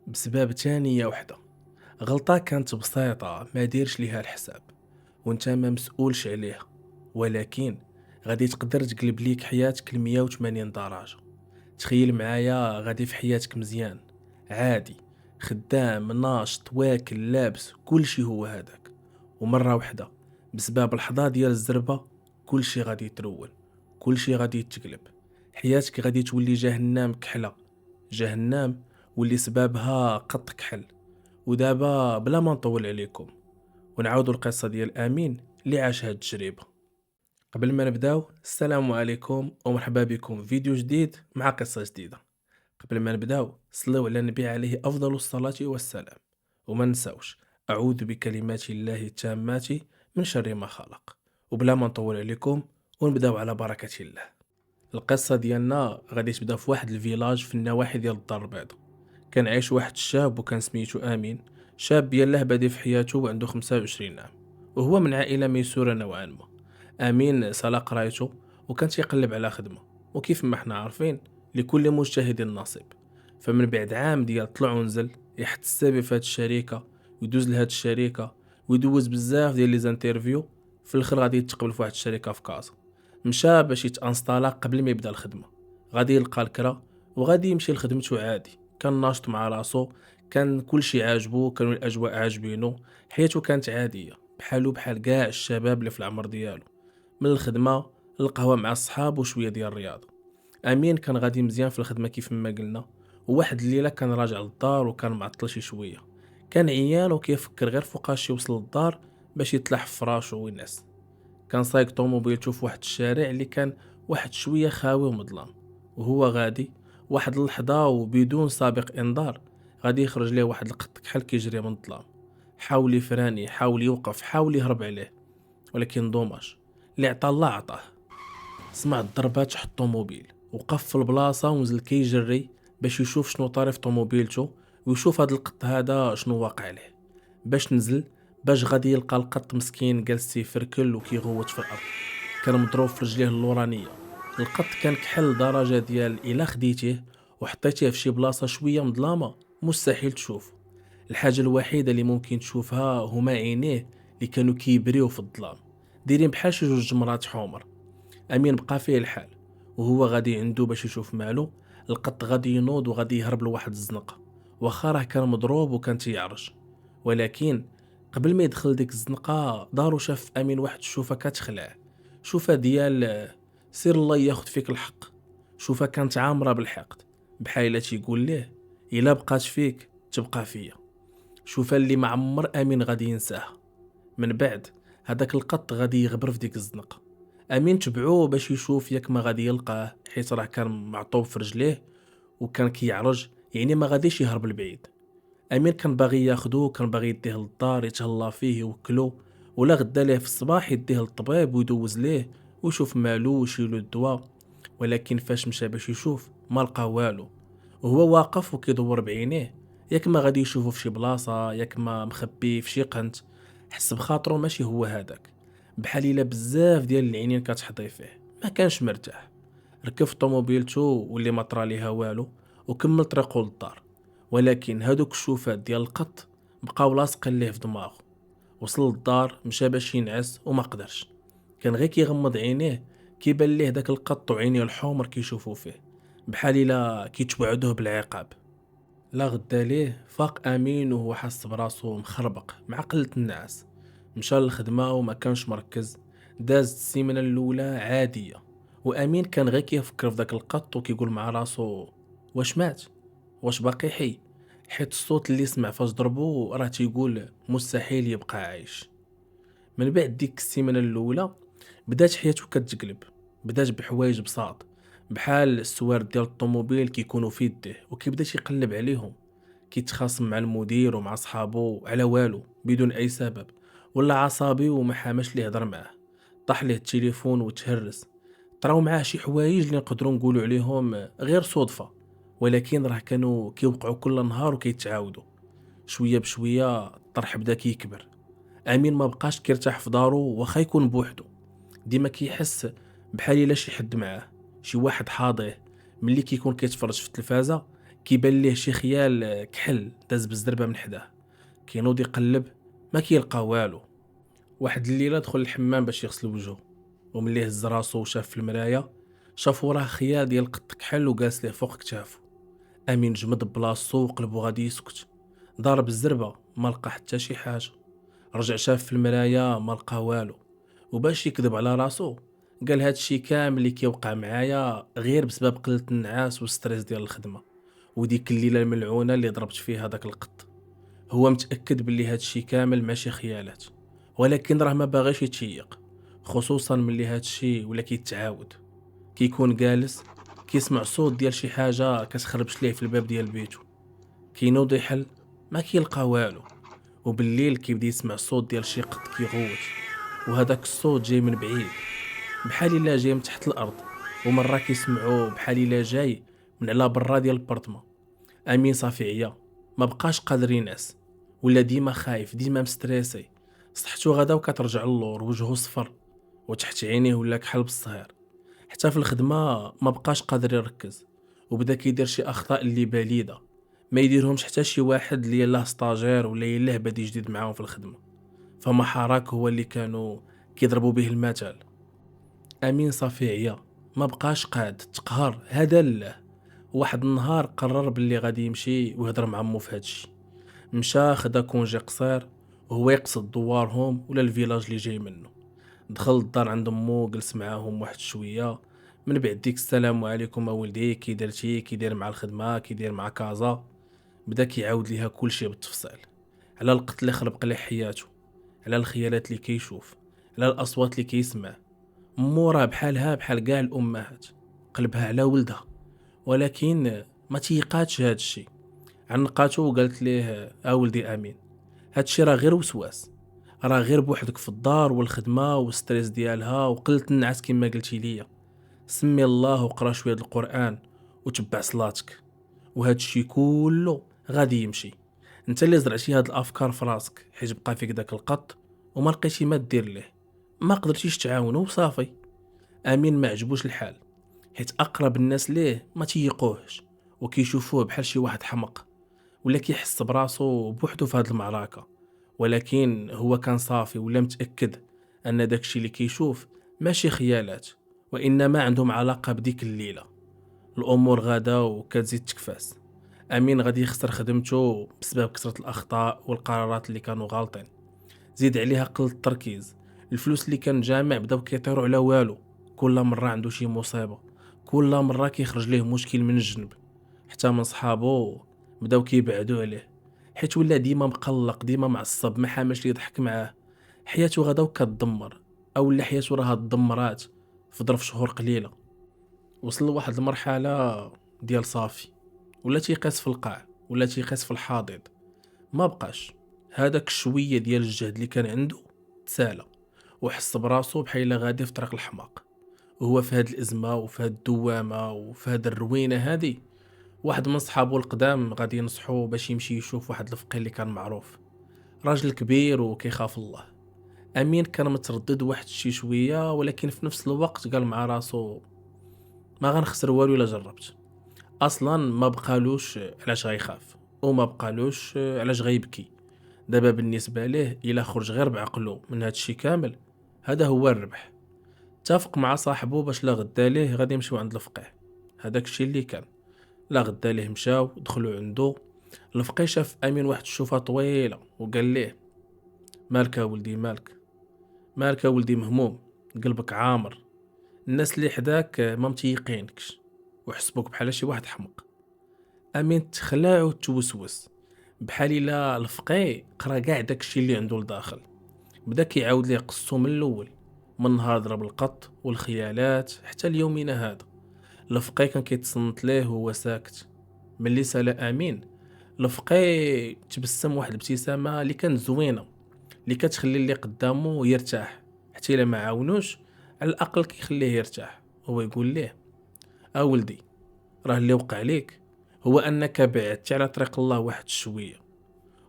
بسبب تانية وحدة. غلطة كانت بسيطة ما ديرش ليها الحساب وانت ما مسؤولش عليها، ولكن غادي تقدر تقلب ليك حياتك ل 180 درجة. تخيل معايا غادي في حياتك مزيان عادي، خدام ناشط واكل لابس كلشي هو هذاك، ومرة واحدة بسبب لحظة ديال الزربة كلشي غادي يترول، كلشي غادي يتقلب. حياتك غادي تولي جهنم كحلة، جهنم واللي سبابها قط كحل. ودابا بلا ما نطول عليكم ونعاودوا القصة ديال امين اللي عاش هاد التجربة. قبل ما نبداو السلام عليكم ومرحبا بكم في فيديو جديد مع قصة جديدة. قبل ما نبداو صلوا على النبي عليه افضل الصلاة والسلام، وما نساوش اعوذ بكلمات الله التامات من شر ما خلق. وبلا ما نطول عليكم ونبداو على بركة الله. القصة ديالنا غادي تبدا في واحد الفيلاج في النواحي ديال الدار البيضاء. كان عايش واحد الشاب وكان سميتو امين. شاب يلاه بادي في حياته وعنده 25 عام، وهو من عائله ميسوره نوعا ما. امين سالا قرايته وكان تيقلب على خدمه، وكيف ما حنا عارفين لكل مجتهد نصيب. فمن بعد عام ديال طلع ونزل يحط السيفي في هاد الشركه ويدوز لهاد الشركه ويدوز بزاف ديال لي زانترفيو. في الاخر غادي يتقبل في واحد الشركه في كازا. مشى باش يتانستالا قبل ما يبدا الخدمه. غادي يلقى الكرا وغادي يمشي لخدمته عادي. كان ناشط مع راسو، كان كلشي عاجبو، كانوا الاجواء عاجبينو. حياته كانت عاديه بحالو بحال كاع الشباب اللي في العمر ديالو، من الخدمه القهوه مع الصحاب وشويه ديال الرياضه. امين كان غادي مزيان في الخدمه كيف ما قلنا. وواحد الليله كان راجع للدار وكان معطل شي شويه. كان عيان وكيفكر غير فوقاش يوصل للدار باش يطلع في فراشو وينعس. كان سايق طوموبيلتو في واحد الشارع اللي كان واحد شويه خاوي ومظلام. وهو غادي واحد اللحظه وبدون سابق انذار غادي يخرج ليه واحد القط كحل كيجري من الظلام. حاول يفراني، حاول يوقف، حاول يهرب عليه، ولكن دوماج اللي عطا الله عطاه. سمع الضربات تحت الطوموبيل، وقف في البلاصه ونزل كيجري باش يشوف شنو طاري في طوموبيلتو ويشوف هاد القط هذا شنو واقع عليه. باش نزل باش غادي يلقى القط مسكين جالس يفركل وكيغوت في الارض، كان مضروب في رجليه اللورانيه. القط كان كحل لدرجه ديال الا خديتيه وحطيتيه في شي بلاصه شويه مظلامه مستحيل تشوفه. الحاجه الوحيده اللي ممكن تشوفها هما عينيه اللي كانوا كيبريو في الظلام، دايرين بحال شي جوج جمرات حمر. امين بقى فيه الحال وهو غادي عنده باش يشوف مالو. القط غادي ينوض وغادي يهرب لواحد الزنقه، واخا راه كان مضروب وكان تيعرج. ولكن قبل ما يدخل ديك الزنقه دارو شاف امين واحد الشوفه كتخلع. شوفه ديال سير الله ياخد فيك الحق. شوفه كانت عامره بالحقد، بحال الا تيقول ليه الا بقات فيك تبقى فيا. شوفه اللي ما عمر امين غادي ينساها. من بعد هذاك القط غادي يغبر في ديك الزنقه. امين تبعوه باش يشوف ياك ما غادي يلقاه، حيت راه كان معطوب في رجليه وكان كيعرج، يعني ما غاديش يهرب البعيد. امين كان باغي ياخدو، كان باغي يديه للدار يتهلا فيه يوكلو، ولا غدا ليه في الصباح يديه للطبيب ويدوز ليه ويشوف مالو ويشيلو الدواء. ولكن فاش مشى باش يشوف ما لقى والو، وهو واقف وكيدور بعينيه ياك ما غادي يشوفو في شي بلاصه، ياك ما مخبي في شي قنت. حس بخاطرو ماشي هو هذاك، بحال الا بزاف ديال العينين كتحضي فيه. ما كانش مرتاح. ركب في طوموبيلتو واللي ما طرا ليها والو وكمل طريقو للدار. ولكن هادوك الشوفات ديال القط بقاو لاصقين ليه في دماغه. وصل للدار مشى باش ينعس وما قدرش. كان غير كيغمض عينيه كيبان ليه داك القط وعينيه الحمر كيشوفوا فيه، بحال الا كيتوعدوه بالعقاب. لا غدا ليه فاق امين وهو حس براسو مخربق مع قلة النعاس. مشى للخدمة وما كانش مركز. دازت السيمانة الاولى عادية، وامين كان غير كيفكر في داك القط وكيقول مع راسو واش مات، واش باقي حي، حيت الصوت اللي سمع فاش ضربو راه تيقول مستحيل يبقى عايش. من بعد ديك السيمانة الاولى بدات حياته كتقلب. بدات بحوايج بساط بحال السوارد ديال الطوموبيل كيكونوا في يديه وكيبدا يقلب عليهم. كيتخاصم مع المدير ومع صحابو على والو بدون اي سبب، ولا عصبي وما حاماش ليه يهضر معاه. طاح ليه التليفون وتهرس. طراو معاه شي حوايج اللي نقدروا نقولوا عليهم غير صدفه، ولكن راه كانوا كيوقعوا كل نهار وكيتعاودوا. شويه بشويه الطرح بدا كيكبر. امين ما بقاش كيرتاح في دارو واخا يكون بوحدو. ديما كيحس بحال الا شي حد معاه، شي واحد حاضيه. ملي كيكون كيتفرج في التلفازه كيبان ليه شي خيال كحل داز بالزربه من حداه. كينوض يقلب، ما كيلقى والو. واحد الليله دخل الحمام باش يغسل وجهه، وملي هز راسو وشاف في المرايه شاف وراه خيال ديال قط كحل وجالس ليه فوق كتافو. امين جمد بلاصتو وقلبو غادي يسكت. ضارب الزربه ما لقى حتى شي حاجه. رجع شاف في المرايه ما لقى والو. وباش يكذب على راسو قال هادشي كامل اللي كيوقع معايا غير بسبب قلة النعاس والستريس ديال الخدمه، وديك الليله الملعونه اللي ضربت فيها داك القط. هو متاكد باللي هادشي كامل ماشي خيالات، ولكن راه ما باغيش يتشيق، خصوصا ملي هادشي ولا كيتعاود. كيكون جالس كيسمع صوت ديال شي حاجه كتخربش ليه في الباب ديال بيتو. كينوض يحل، ما كيلقى والو. وبالليل كيبدا يسمع صوت ديال شي قط كيغوت، وهداك الصوت جاي من بعيد بحال الا جاي من تحت الارض، ومره كيسمعوه بحال الا جاي من على برا ديال البرطمه. امين صافي عيا، ما بقاش قادر ينعس، ولا ديما خايف ديما مستريسي. صحتو غدا وكترجع اللور، وجهه صفر وتحت عينيه ولا كحل بالصهير. حتى في الخدمه ما بقاش قادر يركز، وبدا كيدير شي اخطاء اللي بليده ما يديرهمش حتى شي واحد اللي يلاه ستاجير ولا يلاه بادي جديد معاهم في الخدمه. فما حراك هو اللي كانوا كيضربوا به المثل. امين صافي عيا، ما بقاش قاد تقهر هذا له. واحد النهار قرر باللي غادي يمشي ويهضر مع مو في هادشي. مشى خدا كونجي قصير وهو يقصد دوارهم ولا الفيلاج اللي جاي منه. دخل الدار عند مو، جلس معاهم واحد شويه. من بعد ديك السلام عليكم اولدي، كي درتي، كي داير مع الخدمه، كي داير مع كازا. بدا كيعاود ليها كلشي بالتفصيل، على القتل اللي خرب ليه حياته، على الخيالات اللي كيشوف، على الاصوات اللي كيسمع. مو راه بحالها بحال كاع الامهات، قلبها على ولدها، ولكن ما تيقاتش هاد الشيء. عنقاتو وقالت ليه ولدي امين، هادشي راه غير وسواس، راه غير بوحدك في الدار والخدمه والستريس ديالها وقلة النعاس كما قلتي ليا. سمي الله وقرا شويه د القران وتبع صلاتك، وهاد الشيء كله غادي يمشي. انت اللي زرعتي هاد الافكار في راسك حيت بقى فيك داك القط وما لقيتي ما دير ليه، ما قدرتيش تعاونو وصافي. امين ما عجبوش الحال، حيت اقرب الناس ليه ما تيقوهش وكيشوفوه بحال شي واحد حمق ولا كيحس براسو بوحدو في هاد المعركه. ولكن هو كان صافي ولا متاكد ان داكشي اللي كيشوف ماشي خيالات، وانما عندهم علاقه بديك الليله. الامور غادا وكتزيد تكفاس. امين غادي يخسر خدمته بسبب كثره الاخطاء والقرارات اللي كانوا غالطين. زيد عليها قله التركيز، الفلوس اللي كان جامع بداو كيطيروا على والو. كل مره عنده شي مصيبه، كل مره كيخرج ليه مشكل من الجنب. حتى من صحابو بداو كيبعدوا عليه، حيت ولا ديما مقلق ديما معصب، ما حامش لي يضحك معاه. حياته غدا كتدمر، او لا حياته راها تدمرات في ظرف شهور قليله. وصل لواحد المرحله ديال صافي، ولا تيقاس في القاع ولا تيقاس في الحاضر. ما بقاش هذاك الشويه ديال الجهد اللي كان عنده تسالى، وحس براسو بحال إلا غادي في طريق الحماق. وهو في هاد الازمه وفي هاد الدوامه وفي هاد الروينه هادي، واحد من صحابو القدام غادي ينصحوه باش يمشي يشوف واحد الفقيه اللي كان معروف، راجل كبير وكيخاف الله. امين كان متردد واحد شي شويه، ولكن في نفس الوقت قال مع راسو ما غنخسر والو الا جربت. اصلا ما بقالوش علاش غيخاف، وما بقالوش علاش غيبكي. دابا بالنسبه ليه الا خرج غير بعقله من هاد الشي كامل، هذا هو الربح. اتفق مع صاحبه باش لا غدا ليه غادي يمشيو عند الفقيه. هذاك الشي اللي كان، لا غدا ليه مشاو دخلوا عنده. الفقيه شاف امين واحد الشوفه طويله وقال ليه مالك يا ولدي، مالك؟ مالك يا ولدي مهموم؟ قلبك عامر، الناس اللي حداك ما متيقينكش وحسبوك بحال شي واحد حمق. امين تخلع وتوسوس بحال الا الفقيه قرا كاع داكشي اللي عنده لداخل. بدا كيعاود ليه قصو من الاول، من نهار ضرب القط والخيالات حتى اليومين هذا. الفقيه كان كيتصنت ليه وهو ساكت. ملي سال امين، الفقيه تبسم واحد الابتسامه اللي كانت زوينه، اللي كتخلي اللي قدامه يرتاح. حتى الا ما عاونوش على الاقل كيخليه يرتاح. هو يقول ليه ولدي، راه اللي وقع ليك هو انك بعدتي على طريق الله واحد شويه،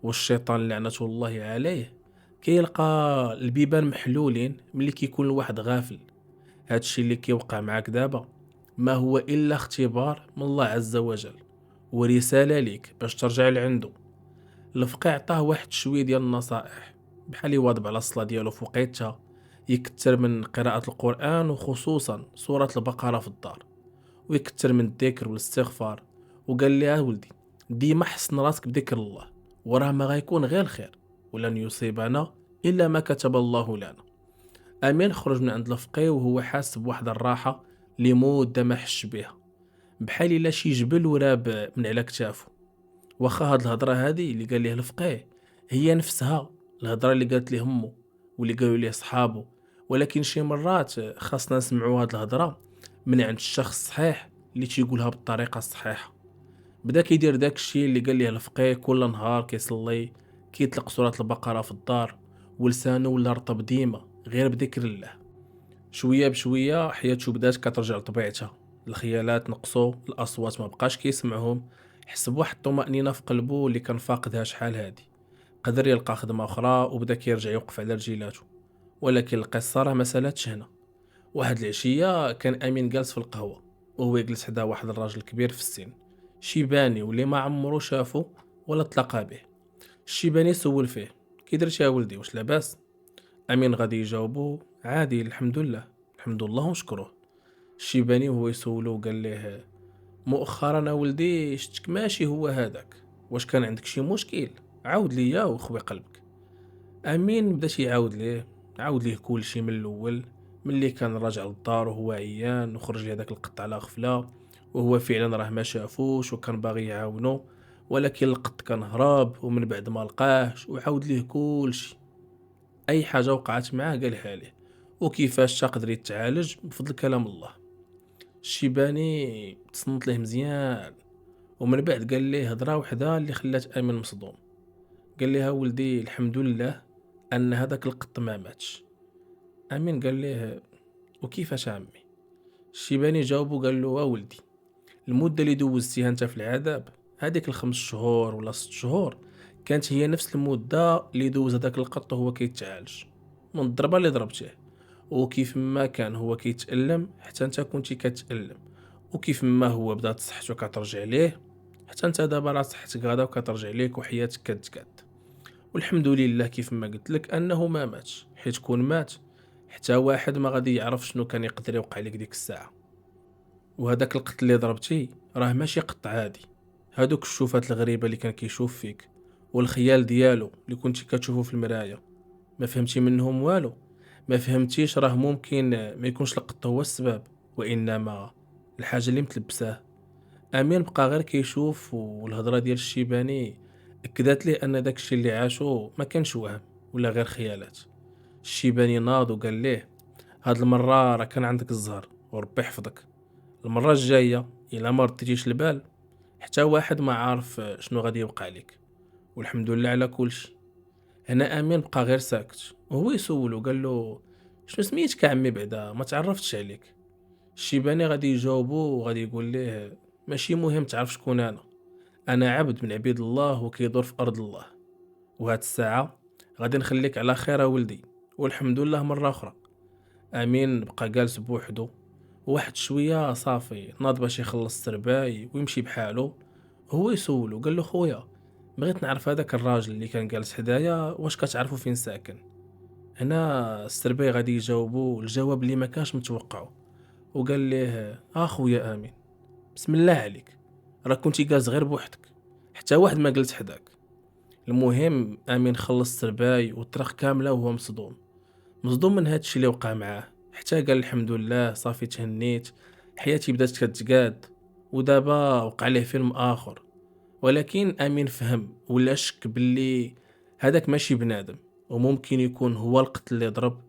والشيطان لعنة الله عليه كيلقى البيبان محلولين ملي كيكون الواحد غافل. هادشي اللي كيوقع معاك دابا ما هو الا اختبار من الله عز وجل، ورسالة ليك باش ترجع لعندو. الفقيه عطاه واحد شوية ديال النصائح، بحال يواظب على الصلاة ديالو في وقيتها، يكتر من قراءة القرآن وخصوصا سورة البقرة في الدار، ويكتر من الذكر والاستغفار. وقال لي ولدي ديما حسن راسك بذكر الله، وراه ما غيكون غير الخير، ولن يصيبنا إلا ما كتب الله لنا. أمين خرج من عند الفقيه وهو حاس بواحد الراحة اللي مدة ما حش بها، بحال إلا شي جبل وراب من على كتافو. واخا هاد الهضرة هادي اللي قال ليه الفقيه هي نفسها الهضرة اللي قالت ليه امو واللي قالوا ليه صحابو، ولكن شي مرات خاصنا نسمعوا هاد الهضرة من عند الشخص الصحيح اللي تيقولها بالطريقة الصحيحة. بدا كيدير داك الشيء اللي قال ليه الفقيه، كل نهار كيصلي، كيطلق سورة البقرة في الدار، ولسانه ولا رطب ديما غير بذكر الله. شويه بشويه حياته بدات كترجع لطبيعتها، الخيالات نقصوا، الاصوات ما بقاش كيسمعهم، حس بواحد الطمأنينة في قلبه اللي كان فاقدها شحال هادي. قدر يلقى خدمة أخرى وبدا كيرجع يوقف على رجيلاته. ولكن القصة راه ما سالاتش هنا. واحد العشية كان أمين جالس في القهوة وهو يجلس حدا واحد الراجل كبير في السن، شيباني واللي ما عمرو شافو ولا تلاقى به. الشيباني سول فيه كي درتي يا ولدي، واش لاباس؟ أمين غادي يجاوبو عادي الحمد لله، الحمد لله ونشكروه. الشيباني وهو يسولو وقال ليه مؤخرا ولدي شتك ماشي هو هذاك، واش كان عندك شي مشكل؟ عاود ليا وخوي قلبك. امين بدا يعاود ليه، عاود ليه كل شي من الاول، ملي كان راجع للدار وهو عيان وخرج ليه داك القط على غفله، وهو فعلا راه ما شافوش وكان باغي يعاونو، ولكن القط كان هرب ومن بعد ما لقاهش، وعاود ليه كل شي، اي حاجه وقعت معاه قالها ليه، وكيفاش قدر يتعالج بفضل كلام الله. الشيباني تصنت ليه مزيان، ومن بعد قال ليه هضره وحده اللي خلات امين مصدوم. قال لها ولدي الحمد لله ان هذاك القط ما ماتش. امين قال ليه وكيفاش عمي؟ الشيباني جاوب وقال له ولدي المده اللي دوزتيها انت في العذاب، هذيك الخمس شهور ولا 6 شهور، كانت هي نفس المده اللي دوز هذاك القط وهو كيتعالج من الضربه اللي ضربتيه. وكيف ما كان هو كيتألم حتى انت كنتي كتألم، وكيف ما هو بدات صحته كترجع ليه، حتى انت دابا راه صحتك غادا وكترجع ليك وحياتك كتقاد. والحمد لله كيف ما قلت لك انه ما ماتش، حيت كون مات حتى واحد ما غادي يعرف شنو كان يقدر يوقع لك ديك الساعه. وهذاك القط اللي ضربتي راه ماشي قط عادي، هادوك الشوفات الغريبه اللي كان كيشوف فيك والخيال ديالو اللي كنتي كتشوفه في المرايه، ما فهمتي منهم والو. ما فهمتيش راه ممكن ما يكونش القط هو السبب، وانما الحاجه اللي متلبساه. امين بقى غير كيشوف، والهضره ديال الشيباني اكدت ليه ان داكشي اللي عاشو ما كانش وهم ولا غير خيالات. الشيباني ناض وقال ليه هاد المره راه كان عندك الزهر وربي يحفظك، المره الجايه الا ما رديتيش البال حتى واحد ما عارف شنو غادي يوقع لك، والحمد لله على كل شيء. هنا امين بقى غير ساكت وهو يسول قال له شنو سميتك عمي بعدا ما تعرفتش عليك. الشيباني غادي يجاوبو وغادي يقول ليه ماشي مهم تعرف شكون انا عبد من عبيد الله وكيدور في ارض الله، وهاد الساعه غادي نخليك على خير ولدي، والحمد لله مره اخرى. امين بقى جالس بوحدو، واحد شويه صافي ناض باش يخلص السرباي ويمشي بحالو. هو يسولو قال له خويا بغيت نعرف هذاك الراجل اللي كان جالس حدايا واش كتعرفو فين ساكن؟ هنا السرباي غادي يجاوبو الجواب اللي ما كانش متوقعه، وقال ليه خويا امين بسم الله عليك، راه كنتي جالس غير بوحدك حتى واحد ما جلس حداك. المهم امين خلص السرباي والطريق كامله وهو مصدوم، مصدوم من هادشي اللي وقع معاه، حتى قال الحمد لله صافي تهنيت، حياتي بدات كتقاد. ودابا وقع ليه فيلم اخر. ولكن امين فهم ولا شك باللي هذاك ماشي بنادم، وممكن يكون هو القتل اللي ضرب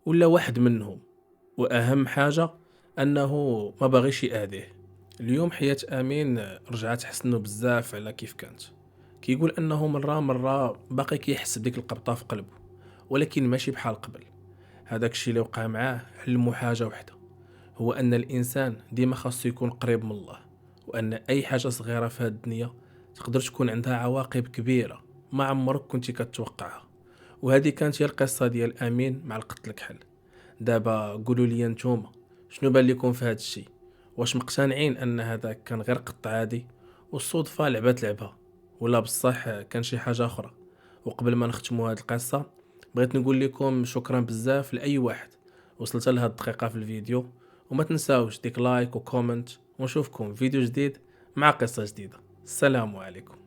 ولا واحد منهم، واهم حاجه انه ما باغيش يأذيه. اليوم حياة امين رجعت حسنه بزاف على كيف كانت. كيقول انه مره باقي كيحس بديك القبطه في قلبه، ولكن ماشي بحال قبل. هذاك الشيء اللي وقع معاه حلمو حاجه وحده، هو ان الانسان ديما خاصو يكون قريب من الله، وان اي حاجه صغيره في هذه الدنيا تقدر تكون عندها عواقب كبيره ما عمرك كنتي كتوقعها. وهذه كانت هي القصه ديال امين مع القتل الكحل. دابا قولوا لي نتوما شنو بان لكم في هذا الشيء؟ واش مقتنعين ان هذا كان غير قط عادي، والصدفة لعبات لعبها، ولا بصح كان شي حاجة أخرى. وقبل ما نختموا هاد القصة، بغيت نقول لكم شكرا بزاف لأي واحد وصلت لهاد الدقيقة في الفيديو، وما تنساوش ديك لايك وكومنت، ونشوفكم في فيديو جديد مع قصة جديدة. السلام عليكم.